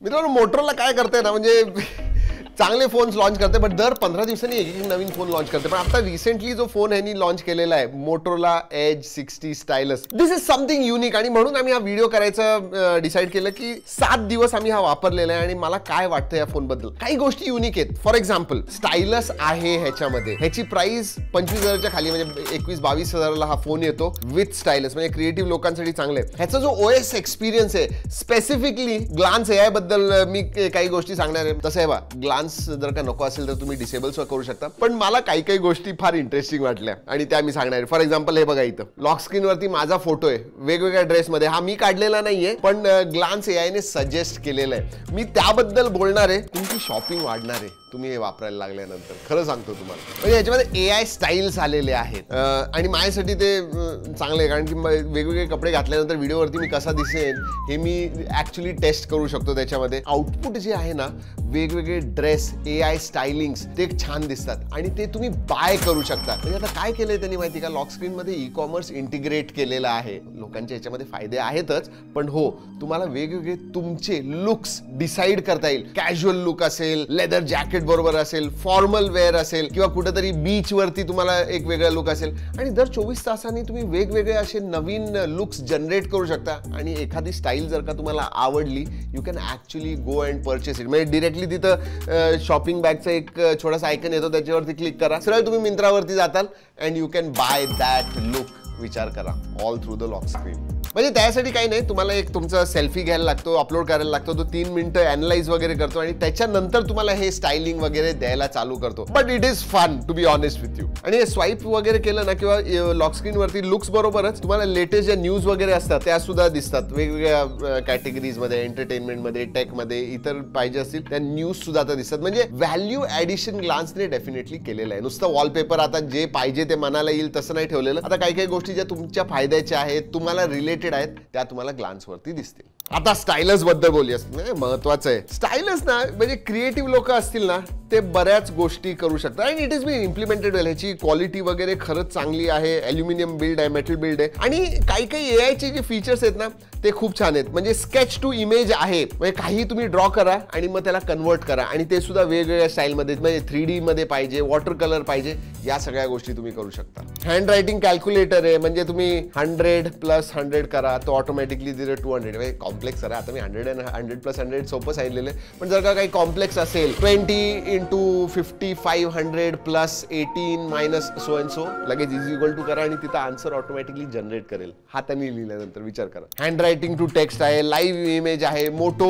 मित्रांनो मोटोरोला काय करते ना, म्हणजे चांगले फोन्स लॉन्च करते, बट दर 15 दिवसांनी एक नवीन फोन लॉन्च करते. पण आता रिसेंटली जो फोन ह्यांनी लॉन्च केलेला आहे Motorola edge 60 stylus, this is something unique. आणि म्हणून आम्ही हा व्हिडिओ करायचा डिसाईड केलं की 7 दिवस आम्ही हा वापरलेला आहे आणि मला काय वाटतं या फोन बद्दल. काही गोष्टी युनिक आहेत. फॉर एक्झाम्पल स्टायलस आहे ह्याच्यामध्ये, ह्याची प्राइस 25,000च्या खाली, म्हणजे 21-22,000ला हा फोन येतो विथ स्टायलस, म्हणजे क्रिएटिव्ह लोकांसाठी चांगलं आहे. ह्याचा जो ओएस एक्सपिरियन्स आहे, स्पेसिफिकली ग्लान्स एआय बद्दल मी काही गोष्टी सांगणार आहे. तसं आहे बा, ग्लान्स जर का नको असेल तर तुम्ही डिसेबल करू शकता, पण मला काही काही गोष्टी फार इंटरेस्टिंग वाटल्या आणि त्या मी सांगणार आहे. फॉर एक्झाम्पल हे बघा, इथं लॉक स्क्रीन वरती माझा फोटो आहे वेगवेगळ्या ड्रेसमध्ये. हा मी काढलेला नाहीये, पण ग्लान्स एआयने सजेस्ट केलेला आहे. मी त्याबद्दल बोलणार आहे. तुमची शॉपिंग वाढणार आहे तुम्ही हे वापरायला लागल्यानंतर, खरं सांगतो तुम्हाला. म्हणजे याच्यामध्ये एआय स्टाईल्स आलेले आहेत आणि माझ्यासाठी ते चांगले आहे, कारण की वेगवेगळे कपडे घातल्यानंतर व्हिडिओवरती मी कसा दिसेन हे मी ऍक्च्युली टेस्ट करू शकतो. त्याच्यामध्ये आउटपुट जे आहे ना, वेगवेगळे ड्रेस एआय स्टायलिंग्स ते छान दिसतात आणि ते तुम्ही बाय करू शकता. म्हणजे आता काय केलंय त्यांनी माहिती का, लॉक स्क्रीन मध्ये ई कॉमर्स इंटिग्रेट केलेलं आहे. लोकांच्या याच्यामध्ये फायदे आहेतच, पण हो, तुम्हाला वेगवेगळे तुमचे लुक्स डिसाईड करता येईल. कॅज्युअल लुक असेल, लेदर जॅकेट बरोबर असेल, फॉर्मल वेअर असेल, किंवा कुठेतरी बीच वरती तुम्हाला एक वेगळा लुक असेल, आणि दर 24 तासांनी तुम्ही वेगवेगळे असे नवीन लुक्स जनरेट करू शकता. आणि एखादी स्टाईल जर का तुम्हाला आवडली, you can actually go and purchase it. म्हणजे डिरेक्टली तिथं शॉपिंग बॅगचा एक छोटासा आयकन येतो, त्याच्यावरती क्लिक करा, सरळ तुम्ही मिंत्रावरती जाताल and you can buy that look. विचार करा, all through the lock screen. म्हणजे त्यासाठी काही नाही, तुम्हाला एक तुमचा सेल्फी घ्यायला लागतो, अपलोड करायला लागतो, तो 3 मिनिटं अॅनलाइज वगैरे करतो आणि त्याच्यानंतर तुम्हाला हे स्टायलिंग वगैरे द्यायला चालू करतो. But it is fun to be honest with you. आणि स्वाईप वगैरे केलं ना, किंवा लॉक स्क्रीन वरती लुक्स बरोबरच तुम्हाला लेटेस्ट ज्या न्यूज वगैरे असतात त्या सुद्धा दिसतात. वेगवेगळ्या कॅटेगरीज मध्ये, एंटरटेनमेंट मध्ये, टेक मध्ये, इतर पाहिजे असतील त्या न्यूज सुद्धा आता दिसतात. म्हणजे व्हॅल्यू ऍडिशन ग्लान्सने डेफिनेटली केलेलं आहे. नुसतं वॉलपेपर आता जे पाहिजे ते मनाला येईल तसं नाही ठेवलेलं. आता काही काही गोष्टी ज्या तुमच्या फायद्याच्या आहेत, तुम्हाला रिलेटेड आहेत, त्या तुम्हाला ग्लान्स वरती दिसतील. आता स्टायलस बद्दल बोलूया. महत्वाचं आहे स्टायलस ना, म्हणजे क्रिएटिव्ह लोक असतील ना, ते बऱ्याच गोष्टी करू शकतात आणि इट इज बीन इम्प्लिमेंटेड वेल. ह्याची क्वालिटी वगैरे खरंच चांगली आहे. ॲल्युमिनियम बिल्ड आहे, मेटल बिल्ड आहे, आणि काही काही एआयचे जे फीचर्स आहेत ना, ते खूप छान आहेत. म्हणजे स्केच टू इमेज आहे, म्हणजे काही तुम्ही ड्रॉ करा आणि मग त्याला कन्वर्ट करा, आणि ते सुद्धा वेगवेगळ्या स्टाईलमध्ये, म्हणजे 3D मध्ये पाहिजे, वॉटर कलर पाहिजे, या सगळ्या गोष्टी तुम्ही करू शकता. हँड रायटिंग कॅल्क्युलेटर आहे, म्हणजे तुम्ही 100 + 100 करा, तो ऑटोमॅटिकली 200. म्हणजे कॉम्प्लेक्स आहे, आता मी 100 + 100 सोपं सांगितलेलं आहे, पण जर का काही कॉम्प्लेक्स असेल, 20 × 50 500 + 18 - सो अँड सो, लगेच = करा आणि तिथं आन्सर ऑटोमॅटिकली जनरेट करेल हाताने लिहिल्यानंतर. विचार करा. हँड रायटिंग टू टेक्स्ट आहे, लाईव्ह इमेज आहे, मोटो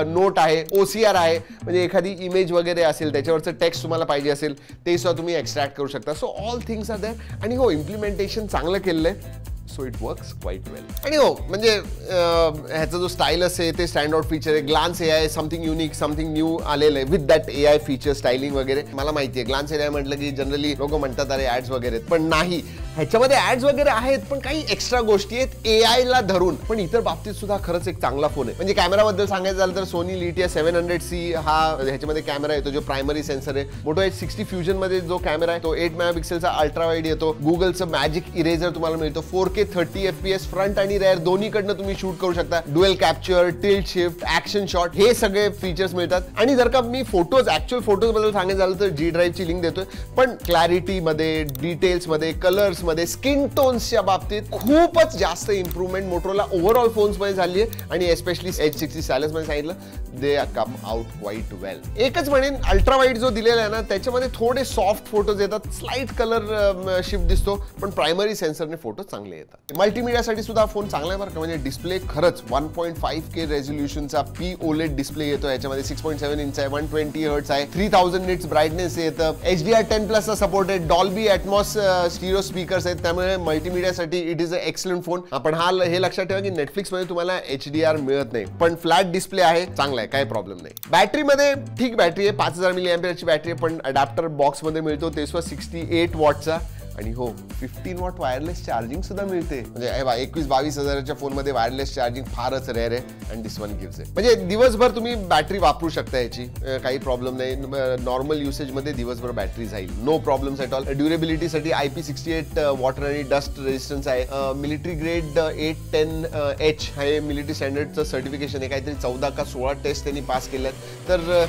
नोट आहे, OCR आहे, म्हणजे एखादी इमेज वगैरे असेल त्याच्यावरचं टेक्स्ट तुम्हाला पाहिजे असेल ते सुद्धा तुम्ही एक्स्ट्रॅक्ट करू शकता. So all things are there. आणि हो, इम्प्लिमेंटेशन चांगलं केलेलं आहे, so it works quite well. आणि हो, म्हणजे ह्याचा जो स्टायलस आहे ते स्टँड आउट फीचर आहे. Glance AI something unique, something new आलेलं आहे with that AI feature, styling वगैरे. मला माहिती आहे ग्लान्स एआय म्हटलं की जनरली लोक म्हणतात अरे ऍड्स वगैरे, पण नाही, ह्याच्यामध्ये ऍड्स वगैरे आहेत, पण काही एक्स्ट्रा गोष्टी आहेत एआयला धरून. पण इतर बाबतीत सुद्धा खरंच एक चांगला फोन आहे. म्हणजे कॅमेराबद्दल सांगायचं झालं तर सोनी लिटिया 700C हा ह्याच्यामध्ये कॅमेरा येतो, जो प्रायमरी सेन्सर आहे. मोटो H60 फ्युजन मध्ये जो कॅमेरा आहे तो 8 मेगापिक्सेलचा अल्ट्रा वाईड येतो. गुगलचं मॅजिक इरेजर तुम्हाला मिळतो. 4K 30 FPS फ्रंट आणि रेअर दोन्हीकडनं तुम्ही शूट करू शकता. Dual capture, tilt shift, action shot, हे सगळे फीचर्स मिळतात. आणि जर का मी फोटोज, ऍक्च्युअल फोटोज बद्दल सांगायचं झालं तर G ड्राईव्हची लिंक देतोय, पण क्लॅरिटी मध्ये, डिटेल्स मध्ये, कलर्स मध्ये, स्किन टोन्सच्या बाबतीत खूपच जास्त इम्प्रूव्हमेंट मोटोरोला ओव्हरऑल फोन्स मध्ये झाली आहे. आणि एस्पेशली H60 स्टायलस मध्ये सांगितलं, दे कम आउट क्वाईट वेल. एकच म्हणेन, अल्ट्रा वाईड जो दिलेला आहे ना, त्याच्यामध्ये थोडे सॉफ्ट फोटोज येतात, स्लाइट कलर शिफ्ट दिसतो, पण प्रायमरी सेन्सरने फोटो चांगले येतात. मल्टीमीडियासाठी सुद्धा फोन चांगला आहे बरं का. म्हणजे डिस्प्ले खरंच 1.5K रेझोल्युशनचा POLED डिस्प्ले येतो. याच्यामध्ये 6.7 इंच आहे, 120 हर्ट्ज आहे, 3000 निट्स ब्राईटनेस येतं, HDR10+ सपोर्ट आहे, डॉल्बी ॲटमॉस स्टिरिओ स्पीकर्स आहेत. त्यामुळे मल्टीमीडियासाठी it is a excellent phone. पण हे लक्षात ठेवा की नेटफ्लिक्स मध्ये तुम्हाला HDR मिळत नाही, पण फ्लॅट डिस्प्ले आहे, चांगला आहे, काही प्रॉब्लेम नाही. बॅटरीमध्ये ठीक बॅटरी आहे, 5000 mAh ची बॅटरी आहे, पण अडॅप्टर बॉक्स मध्ये मिळतो ते 68 वॉटचा. आणि हो 15 वॉट वायरलेस चार्जिंग सुद्धा मिळते. म्हणजे 21-22 हजाराच्या फोन मध्ये वायरलेस चार्जिंग फारच रेअर आहे आणि दिस वन गिव्स इट. म्हणजे दिवसभर तुम्ही बॅटरी वापरू शकता याची, काही प्रॉब्लेम नाही. नॉर्मल युसेज मध्ये दिवसभर बॅटरी जाईल, नो प्रॉब्लेम्स ॲट ऑल. ड्युरेबिलिटीसाठी IP68 वॉटर आणि डस्ट रेजिस्टन्स आहे. मिलिटरी ग्रेड 810H हे मिलिटरी स्टँडर्डचं सर्टिफिकेशन आहे. काहीतरी 14 का 16 टेस्ट त्यांनी पास केल्यात. तर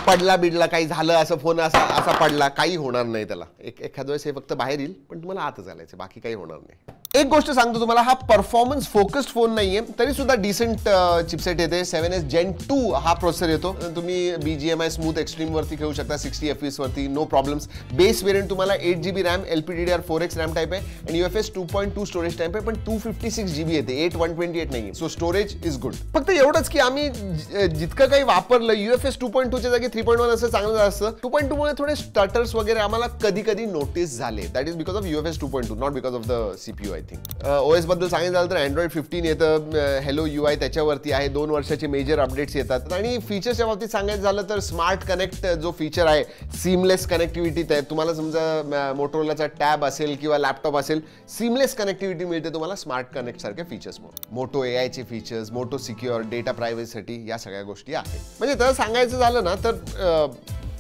पडला बिडला काही झालं, असं फोन असा पडला, काही होणार नाही त्याला. एखाद्या वेळेस हे फक्त बाहेर येईल, पण तुम्हाला आतच घालायचं, बाकी काही होणार नाही. एक गोष्ट सांगतो तुम्हाला, हा परफॉर्मन्स फोकस्ड फोन नाहीये, तरी सुद्धा डिसेंट चिपसेट येते. 7S Gen 2 हा प्रोसेसर येतो. तुम्ही BGMI स्मूथ एक्स्ट्रीम वरती खेळू शकता, 60 FPS वरती, नो प्रॉब्लेम्स. बेस वेरियंट तुम्हाला 8GB RAM, LPDDR4X RAM type आहे आणि UFS 2.2 स्टोरेज टाईप आहे, पण 256GB येते, 8/128 नाही. So storage is good. फक्त एवढंच की आम्ही जितकं काही वापरलं, UFS 2.2 च्या जागी 3.1 असं चांगलं असतं. 2.2 मुळे थोडे स्टटर्स वगैरे आम्हाला कधी कधी नोटीस झाले. That is because of UFS 2.2, not because of the CPU I think. OS बद्दल सांगायचं झालं तर Android 15 येतं, हेलो UI त्याच्यावरती आहे, 2 वर्षाचे मेजर अपडेट्स येतात. आणि फीचर्सच्या बाबतीत सांगायचं झालं तर स्मार्ट कनेक्ट जो फीचर आहे, सीमलेस कनेक्टिव्हिटी. तुम्हाला समजा मोटोरोलाचा टॅब असेल किंवा लॅपटॉप असेल, सीमलेस कनेक्टिव्हिटी मिळते तुम्हाला स्मार्ट कनेक्ट सारख्या फीचर्समुळे. मोटो AI चे फीचर्स, मोटो सिक्युअर, डेटा प्रायव्हसीसाठी या सगळ्या गोष्टी आहेत. म्हणजे तसं सांगायचं झालं ना तर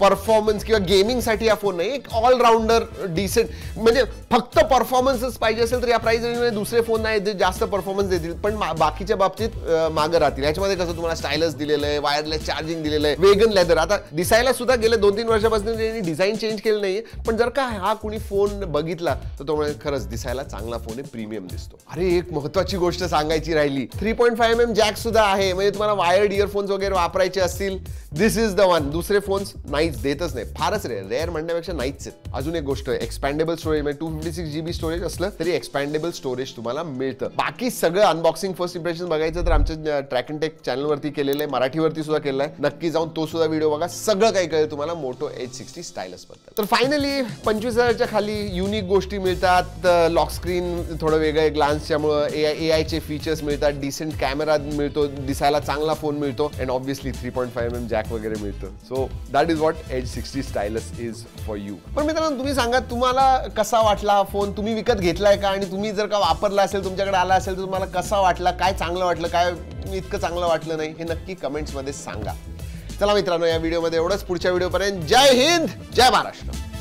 परफॉर्मन्स किंवा गेमिंगसाठी हा फोन नाही, एक ऑलराऊंडर डिसेंट. म्हणजे फक्त परफॉर्मन्सच पाहिजे असेल तर या प्राइस रेंजमध्ये दुसरे फोन नाही जे जास्त परफॉर्मन्स देतील, पण बाकीच्या बाबतीत मागं राहतील. याच्यामध्ये कसं तुम्हाला स्टायलस दिलेलं आहे, वायरलेस चार्जिंग दिलेलं आहे, वेगन लेदर. आता दिसायला सुद्धा गेले 2-3 वर्षापासून त्यांनी डिझाईन चेंज केलं नाहीये, पण जर का हा कुणी फोन बघितला तर तो म्हणजे खरंच दिसायला चांगला फोन आहे, प्रीमियम दिसतो. अरे एक महत्वाची गोष्ट सांगायची राहिली, 3.5mm जॅक सुद्धा आहे. म्हणजे तुम्हाला वायर्ड इयरफोन्स वगैरे वापरायचे असतील, दिस इज द वन. दुसरे फोन्स नाहीच, देतच नाही, फारच रेअर म्हणण्यापेक्षा नाहीच आहेत. अजून एक गोष्ट, एक्सपॅन्डेबल स्टोरेज, म्हणजे 256GB स्टोरेज असलं तरी एक्सपॅन्डेबल स्टोरेज तुम्हाला मिळतं. बाकी सगळं अनबॉक्सिंग फर्स्ट इम्प्रेशन बघायचं तर आमच्या ट्रॅक अँड टेक चॅनलवरती केलेलं आहे, मराठीवरती सुद्धा केलं आहे. नक्की जाऊन तो सुद्धा व्हिडिओ बघा, सगळं काही कळेल तुम्हाला मोटो Edge 60 स्टायलस बद्दल. तर फायनली 25,000च्या खाली युनिक गोष्टी मिळतात. लॉक स्क्रीन थोडं वेगळं आहे ग्लान्सच्यामुळं, AI चे फीचर्स मिळतात, डिसेंट कॅमेरा मिळतो, दिसायला चांगला फोन मिळतो, अँड ऑब्व्हियसली 3.5mm जॅक वगैरे मिळतं. So that is what Edge 60 stylus is for you. पण मित्रांनो, तुम्ही सांगा तुम्हाला कसा वाटला हा फोन? तुम्ही विकत घेतलाय का? आणि तुम्ही जर का वापरला असेल, तुमच्याकडे आला असेल तर तुम्हाला कसा वाटला? काय चांगलं वाटलं, काय इतकं चांगलं वाटलं नाही, हे नक्की कमेंट्समध्ये सांगा. चला मित्रांनो, या व्हिडिओमध्ये एवढंच. पुढच्या व्हिडिओपर्यंत जय हिंद, जय महाराष्ट्र.